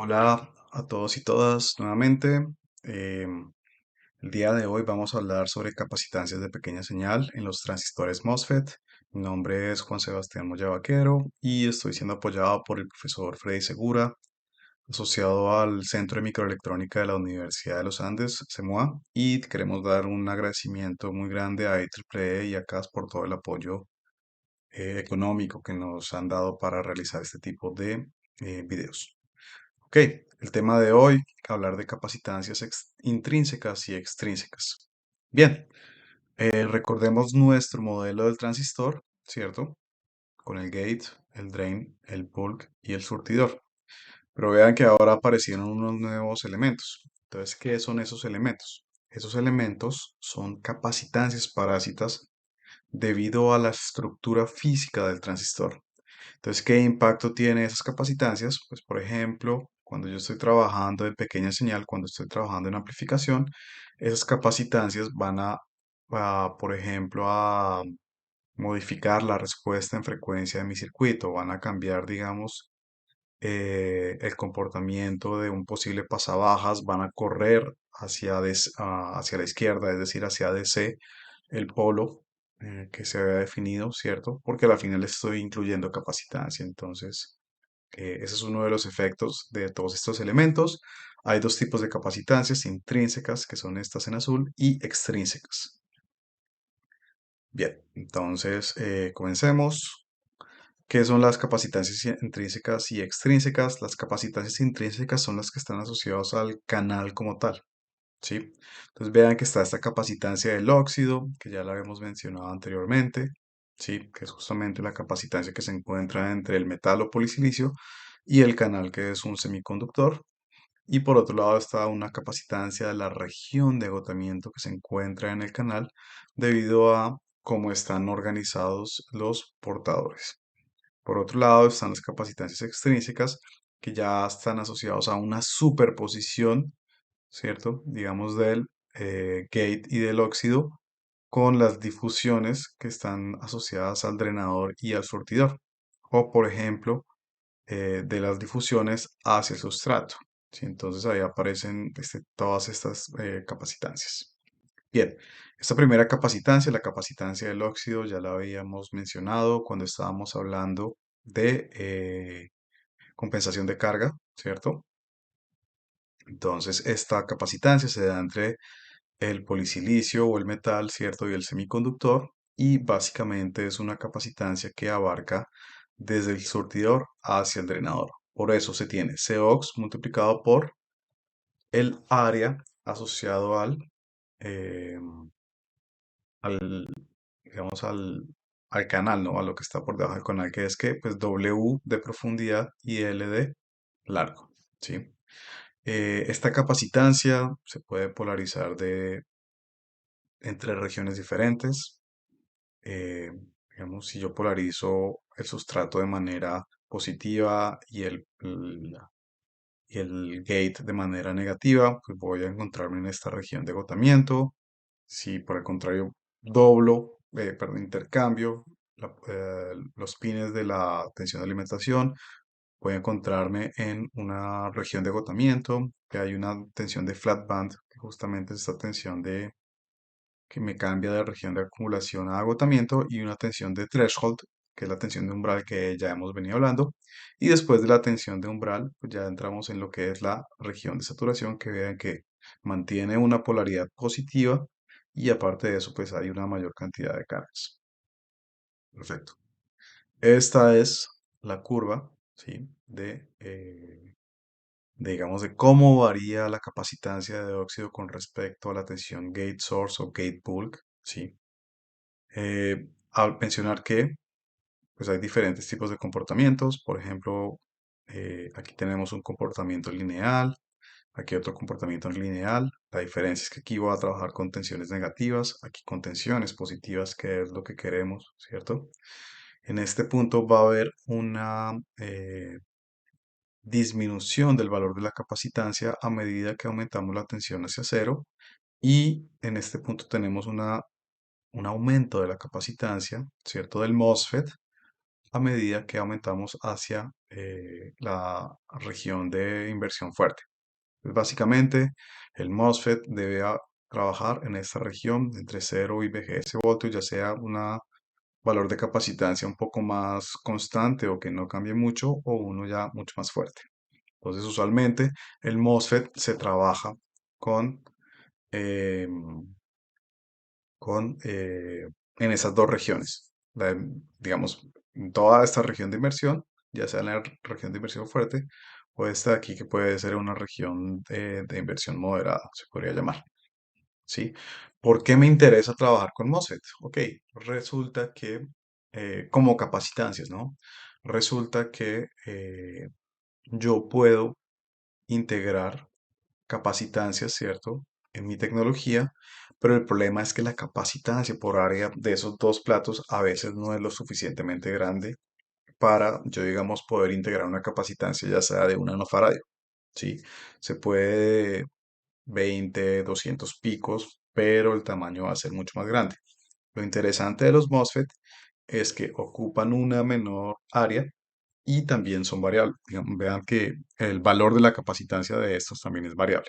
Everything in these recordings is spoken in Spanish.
Hola a todos y todas nuevamente. Em, el día de hoy vamos a hablar sobre capacitancias de pequeña señal en los transistores MOSFET. Mi nombre es Juan Sebastián Moya Vaquero y estoy siendo apoyado por el profesor Freddy Segura, asociado al Centro de Microelectrónica de la Universidad de los Andes, CEMUA, y queremos dar un agradecimiento muy grande a IEEE y a CAS por todo el apoyo económico que nos han dado para realizar este tipo de videos. Ok, el tema de hoy, hablar de capacitancias intrínsecas y extrínsecas. Bien, recordemos nuestro modelo del transistor, ¿cierto? Con el gate, el drain, el bulk y el surtidor. Pero vean que ahora aparecieron unos nuevos elementos. Entonces, ¿qué son esos elementos? Esos elementos son capacitancias parásitas debido a la estructura física del transistor. Entonces, ¿qué impacto tiene esas capacitancias? Pues, por ejemplo, cuando yo estoy trabajando en pequeña señal, cuando estoy trabajando en amplificación, esas capacitancias van por ejemplo, a modificar la respuesta en frecuencia de mi circuito, van a cambiar, digamos, el comportamiento de un posible pasabajas, van a correr hacia la izquierda, es decir, hacia DC, el polo que se había definido, ¿cierto? Porque al final estoy incluyendo capacitancia, entonces ese es uno de los efectos de todos estos elementos. Hay dos tipos de capacitancias, intrínsecas, que son estas en azul, y extrínsecas. Bien, entonces comencemos. ¿Qué son las capacitancias intrínsecas y extrínsecas? Las capacitancias intrínsecas son las que están asociadas al canal como tal, ¿sí? Entonces vean que está esta capacitancia del óxido, que ya la habíamos mencionado anteriormente, ¿sí? Que es justamente la capacitancia que se encuentra entre el metal o polisilicio y el canal, que es un semiconductor. Y por otro lado está una capacitancia de la región de agotamiento que se encuentra en el canal debido a cómo están organizados los portadores. Por otro lado están las capacitancias extrínsecas que ya están asociados a una superposición, ¿cierto? Digamos del gate y del óxido con las difusiones que están asociadas al drenador y al surtidor. O por ejemplo, de las difusiones hacia el sustrato, ¿sí? Entonces ahí aparecen todas estas capacitancias. Bien, esta primera capacitancia, la capacitancia del óxido, ya la habíamos mencionado cuando estábamos hablando de compensación de carga, ¿cierto? Entonces, esta capacitancia se da entre el polisilicio o el metal, ¿cierto? Y el semiconductor, y básicamente es una capacitancia que abarca desde el surtidor hacia el drenador. Por eso se tiene Cox multiplicado por el área asociado eh, al digamos, al canal, ¿no? A lo que está por debajo del canal, que es que, pues, W de profundidad y L de largo, ¿sí? Esta capacitancia se puede polarizar entre regiones diferentes. Eh, digamos, si yo polarizo el sustrato de manera positiva y el gate de manera negativa, pues voy a encontrarme en esta región de agotamiento. Si por el contrario perdón, intercambio los pines de la tensión de alimentación, voy a encontrarme en una región de agotamiento, que hay una tensión de flat band, que justamente es esta tensión que me cambia de región de acumulación a agotamiento, y una tensión de threshold, que es la tensión de umbral que ya hemos venido hablando. Y después de la tensión de umbral, pues ya entramos en lo que es la región de saturación, que vean que mantiene una polaridad positiva y aparte de eso, pues hay una mayor cantidad de cargas. Perfecto. Esta es la curva, ¿sí? Digamos, de cómo varía la capacitancia de óxido con respecto a la tensión gate source o gate bulk, ¿sí? Al mencionar que pues hay diferentes tipos de comportamientos, por ejemplo, aquí tenemos un comportamiento lineal, aquí otro comportamiento no lineal. La diferencia es que aquí voy a trabajar con tensiones negativas, aquí con tensiones positivas, que es lo que queremos, ¿cierto? En este punto va a haber una disminución del valor de la capacitancia a medida que aumentamos la tensión hacia cero, y en este punto tenemos un aumento de la capacitancia, ¿cierto? Del MOSFET, a medida que aumentamos hacia la región de inversión fuerte. Pues básicamente, el MOSFET debe trabajar en esta región entre 0 y VGS voltios, ya sea un valor de capacitancia un poco más constante o que no cambie mucho, o uno ya mucho más fuerte. Entonces, usualmente el MOSFET se trabaja con, em, en esas dos regiones. Digamos, en toda esta región de inversión, ya sea en la región de inversión fuerte o esta de aquí que puede ser una región de inversión moderada, se podría llamar. ¿Sí? ¿Por qué me interesa trabajar con MOSFET? Ok, resulta que, como capacitancias, ¿no? Resulta que yo puedo integrar capacitancias, ¿cierto? En mi tecnología, pero el problema es que la capacitancia por área de esos dos platos a veces no es lo suficientemente grande para, yo digamos, poder integrar una capacitancia ya sea de un nanofaradio, ¿sí? Se puede 20, 200 picos, pero el tamaño va a ser mucho más grande. Lo interesante de los MOSFET es que ocupan una menor área y también son variables. Vean que el valor de la capacitancia de estos también es variable.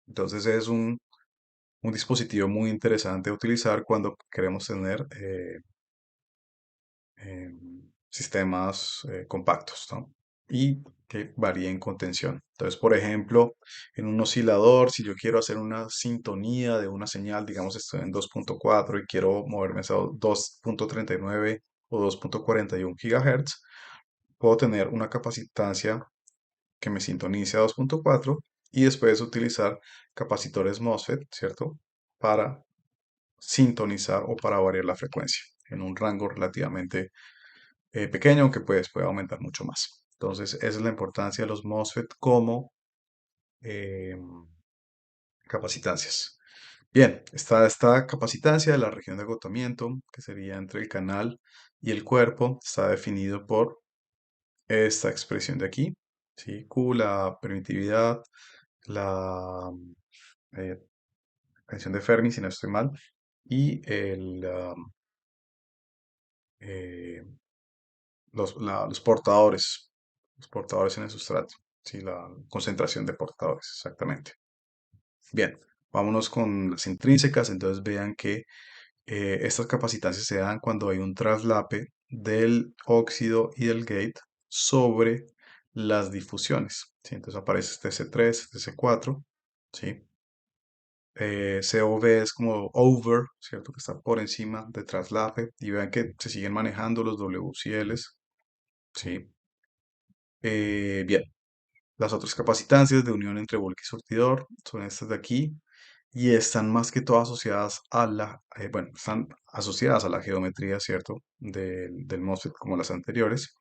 Entonces es un dispositivo muy interesante de utilizar cuando queremos tener sistemas compactos, ¿no? Y que varíen con tensión. Entonces, por ejemplo, en un oscilador, si yo quiero hacer una sintonía de una señal, digamos estoy en 2.4 y quiero moverme a 2.39 o 2.41 GHz, puedo tener una capacitancia que me sintonice a 2.4 y después utilizar capacitores MOSFET, ¿cierto? Para sintonizar o para variar la frecuencia en un rango relativamente pequeño, aunque puede aumentar mucho más. Entonces, esa es la importancia de los MOSFET como eh, capacitancias. Bien, está esta capacitancia de la región de agotamiento, que sería entre el canal y el cuerpo, está definido por esta expresión de aquí, ¿sí? Q, la permitividad, la eh, tensión de Fermi, si no estoy mal, y eh, los portadores en el sustrato, ¿sí? La concentración de portadores, exactamente. Bien, vámonos con las intrínsecas. Entonces vean que estas capacitancias se dan cuando hay un traslape del óxido y del gate sobre las difusiones, ¿sí? Entonces aparece este C3, este C4, ¿sí? COV es como over, ¿cierto? Que está por encima de traslape. Y vean que se siguen manejando los Ws y Ls, ¿sí? Bien, las otras capacitancias de unión entre volca y surtidor son estas de aquí y están más que todo asociadas a bueno, están asociadas a la geometría, ¿cierto? Del MOSFET como las anteriores,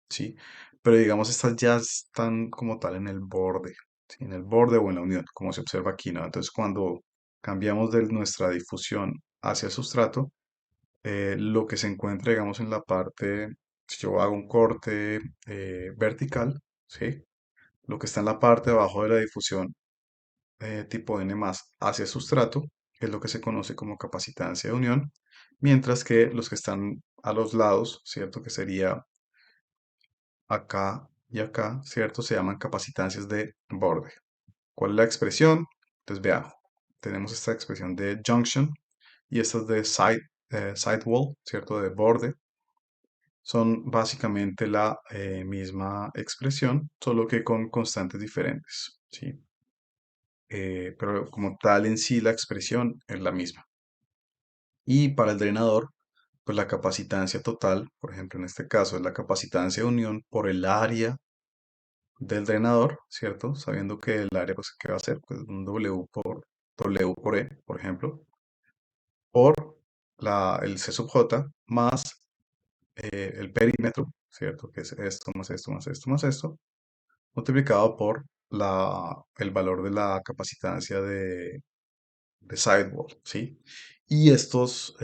¿sí? Pero digamos, estas ya están como tal en el borde, ¿sí? En el borde o en la unión, como se observa aquí, ¿no? Entonces, cuando cambiamos de nuestra difusión hacia el sustrato, lo que se encuentra, digamos, en la parte, si yo hago un corte vertical, ¿sí? Lo que está en la parte de abajo de la difusión tipo N más hacia el sustrato es lo que se conoce como capacitancia de unión, mientras que los que están a los lados, ¿cierto? Que sería acá y acá, ¿cierto? Se llaman capacitancias de borde. ¿Cuál es la expresión? Entonces veamos, tenemos esta expresión de junction y esta es de sidewall, ¿cierto? De borde. Son básicamente la misma expresión, solo que con constantes diferentes, ¿sí? Pero como tal en sí la expresión es la misma. Y para el drenador, pues la capacitancia total, por ejemplo en este caso es la capacitancia de unión por el área del drenador, ¿cierto? Sabiendo que el área, pues, ¿qué va a ser? Pues un W por E, por ejemplo, por el C sub J más el perímetro, ¿cierto? Que es esto más esto más esto más esto, multiplicado por el valor de la capacitancia de sidewall, ¿sí? Y estas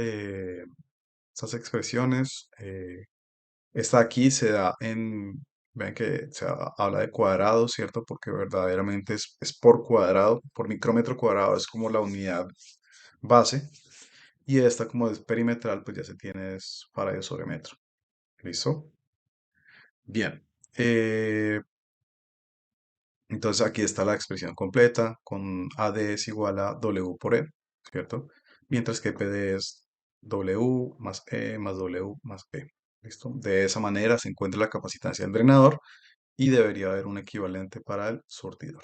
expresiones, esta aquí se da ven que habla de cuadrados, ¿cierto? Porque verdaderamente es por cuadrado, por micrómetro cuadrado, es como la unidad base. Y esta como es perimetral, pues ya se tiene es para sobre metro. ¿Listo? Bien. Eh, entonces aquí está la expresión completa con AD es igual a W por E, ¿cierto? Mientras que PD es W más E más W más P. ¿Listo? De esa manera se encuentra la capacitancia del drenador y debería haber un equivalente para el surtidor.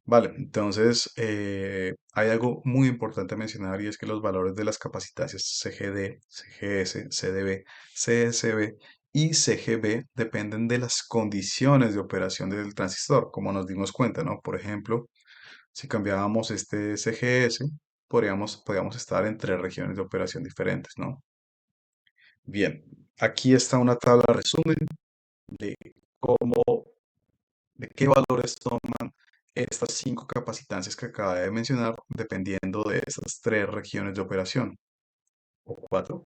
Vale, entonces hay algo muy importante a mencionar y es que los valores de las capacitancias CGD, CGS, CDB, CSB y CGB dependen de las condiciones de operación del transistor, como nos dimos cuenta, ¿no? Por ejemplo, si cambiábamos este CGS, podríamos estar en tres regiones de operación diferentes, ¿no? Bien, aquí está una tabla resumen de cómo, de qué valores toman estas cinco capacitancias que acabo de mencionar, dependiendo de esas tres regiones de operación, o cuatro.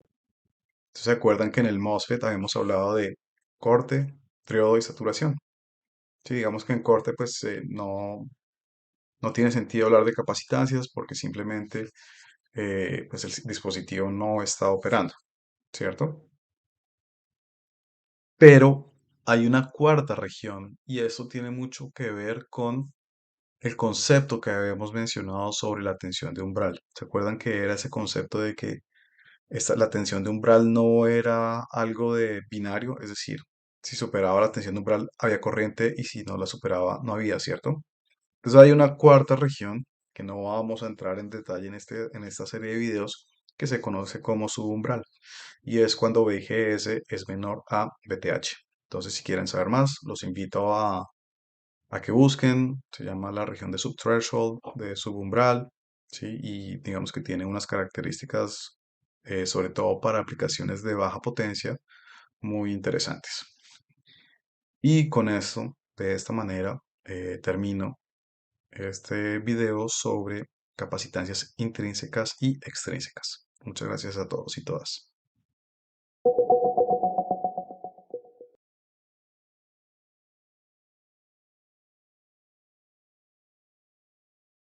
Entonces, ¿se acuerdan que en el MOSFET habíamos hablado de corte, triodo y saturación? Sí, digamos que en corte, pues no tiene sentido hablar de capacitancias porque simplemente pues el dispositivo no está operando, ¿cierto? Pero hay una cuarta región y eso tiene mucho que ver con el concepto que habíamos mencionado sobre la tensión de umbral. ¿Se acuerdan que era ese concepto de que la tensión de umbral no era algo de binario? Es decir, si superaba la tensión de umbral había corriente y si no la superaba no había, ¿cierto? Entonces hay una cuarta región que no vamos a entrar en detalle en esta serie de videos que se conoce como subumbral y es cuando VGS es menor a VTH. Entonces, si quieren saber más, los invito a que busquen, se llama la región de subthreshold, de subumbral, ¿sí? Y digamos que tiene unas características, sobre todo para aplicaciones de baja potencia, muy interesantes. Y con esto, de esta manera, termino este video sobre capacitancias intrínsecas y extrínsecas. Muchas gracias a todos y todas.